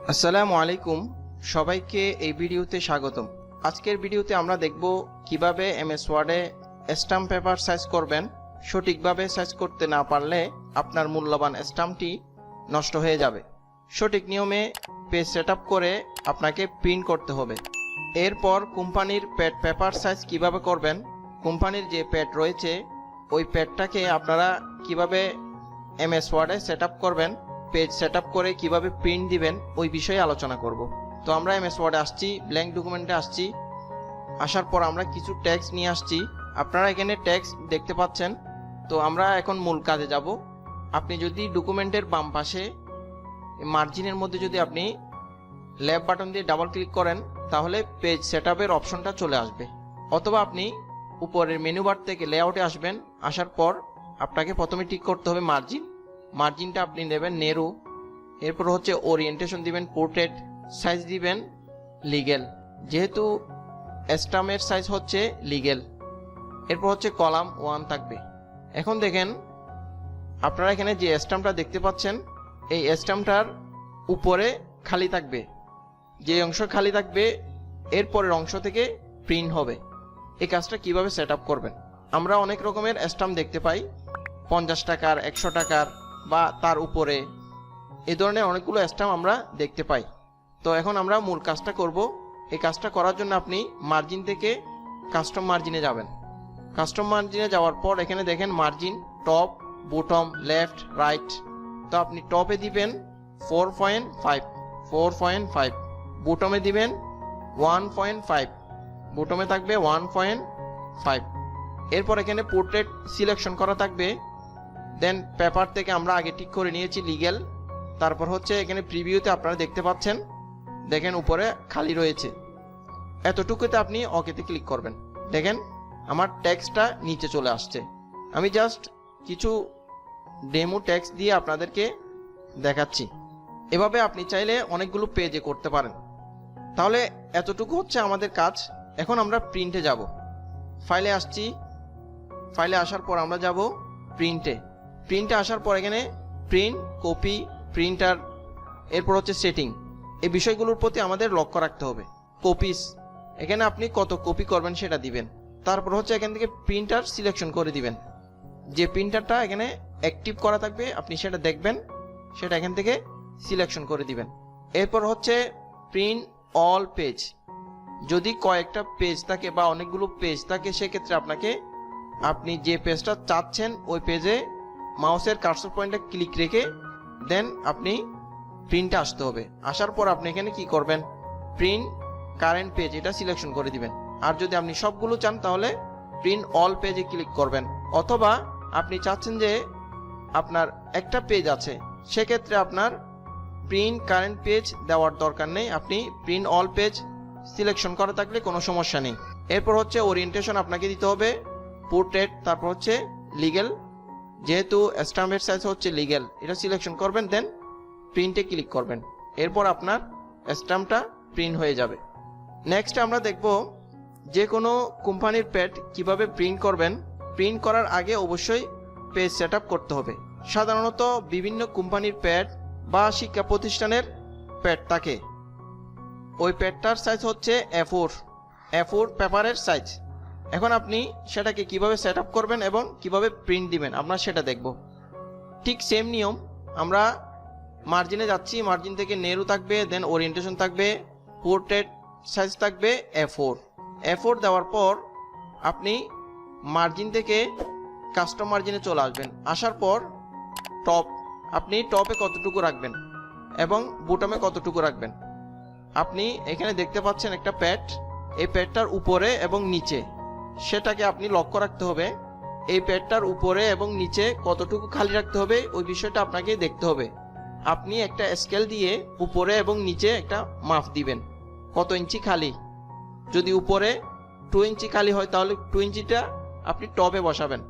আসসালামু আলাইকুম, সবাইকে এই ভিডিওতে স্বাগতম। আজকের ভিডিওতে আমরা দেখব কিভাবে এমএস ওয়ার্ডে স্ট্যাম্প পেপার সাইজ করবেন। সঠিকভাবে সাইজ করতে না পারলে আপনার মূল্যবান স্ট্যাম্পটি নষ্ট হয়ে যাবে। সঠিক নিয়মে পেজ সেটআপ করে আপনাকে প্রিন্ট করতে হবে। এরপর কোম্পানির প্যাড পেপার সাইজ কিভাবে করবেন, কোম্পানির যে প্যাড রয়েছে ওই প্যাডটাকে আপনারা কিভাবে এমএস ওয়ার্ডে সেটআপ করবেন, পেজ সেটআপ করে কিভাবে প্রিন্ট দিবেন, ওই বিষয়ে আলোচনা করব। তো আমরা এমএস ওয়ার্ডে আসছি, ব্ল্যাঙ্ক ডকুমেন্টে আসছি। আসার পর আমরা কিছু টেক্সট নিয়ে আসছি। আপনারা এখানে টেক্সট দেখতে পাচ্ছেন। তো আমরা এখন মূল কাজে যাব। আপনি যদি ডকুমেন্টের বাম পাশে মার্জিনের মধ্যে যদি আপনি লেফট বাটন দিয়ে ডাবল ক্লিক করেন তাহলে পেজ সেটআপের অপশনটা চলে আসবে। অথবা আপনি উপরের মেনু বার থেকে লেআউটে আসবেন। আসার পর আপনাকে প্রথমে ঠিক করতে হবে মার্জিনটা আপনি নেবেন নেরো। এরপর হচ্ছে ওরিয়েন্টেশন দিবেন পোর্ট্রেট, সাইজ দিবেন লিগেল, যেহেতু স্ট্যাম্পের সাইজ হচ্ছে লিগেল। এরপর হচ্ছে কলাম 1 থাকবে। এখন দেখেন আপনারা এখানে যে স্ট্যাম্পটা দেখতে পাচ্ছেন এই স্ট্যাম্পটার উপরে খালি থাকবে। যে অংশ খালি থাকবে এরপরের অংশ থেকে প্রিন্ট হবে। এই কাজটা কিভাবে সেট আপ করবেন, আমরা অনেক রকমের স্ট্যাম্প দেখতে পাই, 50 টাকার, 100 টাকার বা তার উপরে, এই ধরনের অনেকগুলো স্ট্যাম্প আমরা দেখতে পাই। তো এখন আমরা মূল কাজটা করব। এই কাজটা করার জন্য আপনি মার্জিন থেকে কাস্টম মার্জিনে যাবেন। কাস্টম মার্জিনে যাওয়ার পর এখানে দেখেন margin, top, bottom, left, right. তো আপনি টপে দিবেন 4.5, বটমে দিবেন 1.5, বটমে থাকবে 1.5। এরপর এখানে পোর্ট্রেট সিলেকশন করা থাকবে। দেন পেপার থেকে আমরা আগে ঠিক করে নিয়েছি লিগেল। তারপর হচ্ছে এখানে প্রিভিউতে আপনারা দেখতে পাচ্ছেন, দেখেন উপরে খালি রয়েছে। এতটুকুতে আপনি ওকেতে ক্লিক করবেন। দেখেন আমার টেক্সটটা নিচে চলে আসছে। আমি জাস্ট কিছু ডেমো টেক্সট দিয়ে আপনাদেরকে দেখাচ্ছি। এভাবে আপনি চাইলে অনেকগুলো পেজে করতে পারেন। তাহলে এতটুকু হচ্ছে আমাদের কাজ। এখন আমরা প্রিন্টে যাব। ফাইলে আসছি, ফাইলে আসার পর আমরা যাব প্রিন্টে আসার পর এখানে প্রিন্ট, কপি, প্রিন্টার, এরপর হচ্ছে সেটিং। এই বিষয়গুলোর প্রতি আমাদের লক্ষ্য রাখতে হবে। কপিস, এখানে আপনি কত কপি করবেন সেটা দিবেন। তারপর হচ্ছে এখান থেকে প্রিন্টার সিলেকশন করে দিবেন। যে প্রিন্টারটা এখানে অ্যাক্টিভ করা থাকবে আপনি সেটা দেখবেন, সেটা এখান থেকে সিলেকশন করে দিবেন। এরপর হচ্ছে প্রিন্ট অল পেজ। যদি কয়েকটা পেজ থাকে বা অনেকগুলো পেজ থাকে সেক্ষেত্রে আপনি যে পেজটা চাচ্ছেন ওই পেজে মাউসের কার্সর পয়েন্টে ক্লিক রেখে দেন আপনি প্রিন্টে আসতে হবে। আসার পর আপনি এখানে কি করবেন, প্রিন্ট কারেন্ট পেজ এটা সিলেকশন করে দিবেন। আর যদি আপনি সবগুলো চান তাহলে প্রিন্ট অল পেজে ক্লিক করবেন। অথবা আপনি চাচ্ছেন যে আপনার একটা পেজ আছে, সেক্ষেত্রে আপনার প্রিন্ট কারেন্ট পেজ দেওয়ার দরকার নেই, আপনি প্রিন্ট অল পেজ সিলেকশন করা থাকলে কোনো সমস্যা নেই। এরপর হচ্ছে ওরিয়েন্টেশন আপনাকে দিতে হবে পোর্ট্রেট, তারপর হচ্ছে লিগেল, যেহেতু স্ট্যাম্পের সাইজ হচ্ছে লিগেল, এটা সিলেকশন করবেন। দেন প্রিন্টে ক্লিক করবেন। এরপর আপনার স্ট্যাম্পটা প্রিন্ট হয়ে যাবে। নেক্সট আমরা দেখব যে কোনো কোম্পানির প্যাড কিভাবে প্রিন্ট করবেন। প্রিন্ট করার আগে অবশ্যই পেজ সেট আপ করতে হবে। সাধারণত বিভিন্ন কোম্পানির প্যাড বা শিক্ষা প্রতিষ্ঠানের প্যাড থাকে, ওই প্যাডটার সাইজ হচ্ছে A4 পেপারের সাইজ। এখন আপনি সেটাকে কিভাবে সেট আপ করবেন এবং কিভাবে প্রিন্ট দিবেন আমরা সেটা দেখব। ঠিক সেম নিয়ম, আমরা মার্জিনে যাচ্ছি, মার্জিন থেকে নেরো থাকবে, দেন ওরিয়েন্টেশন থাকবে, পোর্ট্রেট সাইজ থাকবে A4 দেওয়ার পর আপনি মার্জিন থেকে কাস্টম মার্জিনে চলে আসবেন। আসার পর টপ, আপনি টপে কতটুকু রাখবেন এবং বটমে কতটুকু রাখবেন। আপনি এখানে দেখতে পাচ্ছেন একটা প্যাড, এই প্যাডটার উপরে এবং নিচে সেটাকে আপনি লক্ষ্য রাখতে হবে। এই প্যাডটার উপরে এবং নিচে কতটুকু খালি রাখতে হবে ওই বিষয়টা আপনাকে দেখতে হবে। আপনি একটা স্কেল দিয়ে উপরে এবং নিচে একটা মাপ দিবেন কত ইঞ্চি খালি। যদি উপরে 2 ইঞ্চি খালি হয় তাহলে 2 ইঞ্চিটা আপনি টপে বসাবেন।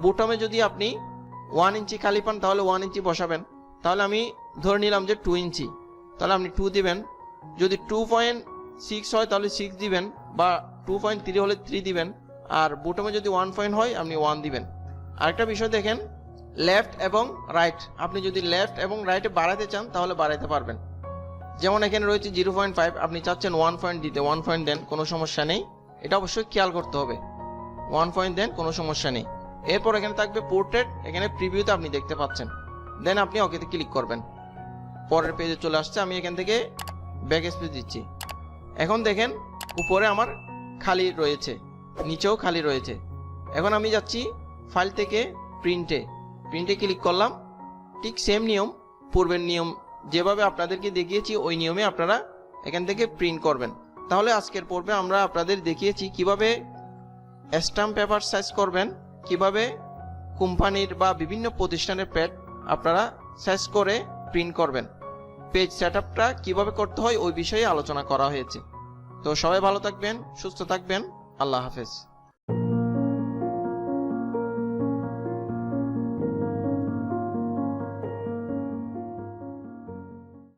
বটমে যদি আপনি 1 ইঞ্চি খালি পান তাহলে 1 ইঞ্চি বসাবেন। তাহলে আমি ধরে নিলাম যে 2 ইঞ্চি, তাহলে আপনি 2 দিবেন। যদি 2.6 হয় তাহলে 6 দিবেন, বা 2.3 হলে 3 দিবেন। আর বটমে যদি 1 পয়েন্ট হয় আপনি 1 দিবেন। আরেকটা বিষয় দেখেন, লেফট এবং রাইট, আপনি যদি লেফট এবং রাইটে বাড়াতে চান তাহলে বাড়াতে পারবেন। যেমন এখানে রয়েছে 0.5, আপনি চাচ্ছেন 1 পয়েন্ট দিতে, 1 পয়েন্ট দেন, কোনো সমস্যা নেই। এটা অবশ্যই খেয়াল করতে হবে, 1 পয়েন্ট দেন, কোনো সমস্যা নেই। এরপর এখানে থাকবে পোর্ট্রেট, এখানে প্রিভিউতে আপনি দেখতে পাচ্ছেন, দেন আপনি ওকেতে ক্লিক করবেন। পরের পেজে চলে আসছে, আমি এখান থেকে ব্যাক স্পেস দিচ্ছি। এখন দেখেন উপরে আমার খালি রয়েছে, নিচেও খালি রয়েছে। এখন আমি যাচ্ছি ফাইল থেকে প্রিন্টে ক্লিক করলাম। ঠিক সেম নিয়ম, পূর্বের নিয়ম যেভাবে আপনাদেরকে দেখিয়েছি ওই নিয়মে আপনারা এখান থেকে প্রিন্ট করবেন। তাহলে আজকের পর্বে আমরা আপনাদের দেখিয়েছি কিভাবে স্ট্যাম্প পেপার সাইজ করবেন, কিভাবে কোম্পানির বা বিভিন্ন প্রতিষ্ঠানের প্যাড আপনারা সাইজ করে প্রিন্ট করবেন, পেজ সেটআপটা কিভাবে করতে হয় ওই বিষয়ে আলোচনা করা হয়েছে। তো সবাই ভালো থাকবেন, সুস্থ থাকবেন, আল্লাহ হাফেজ।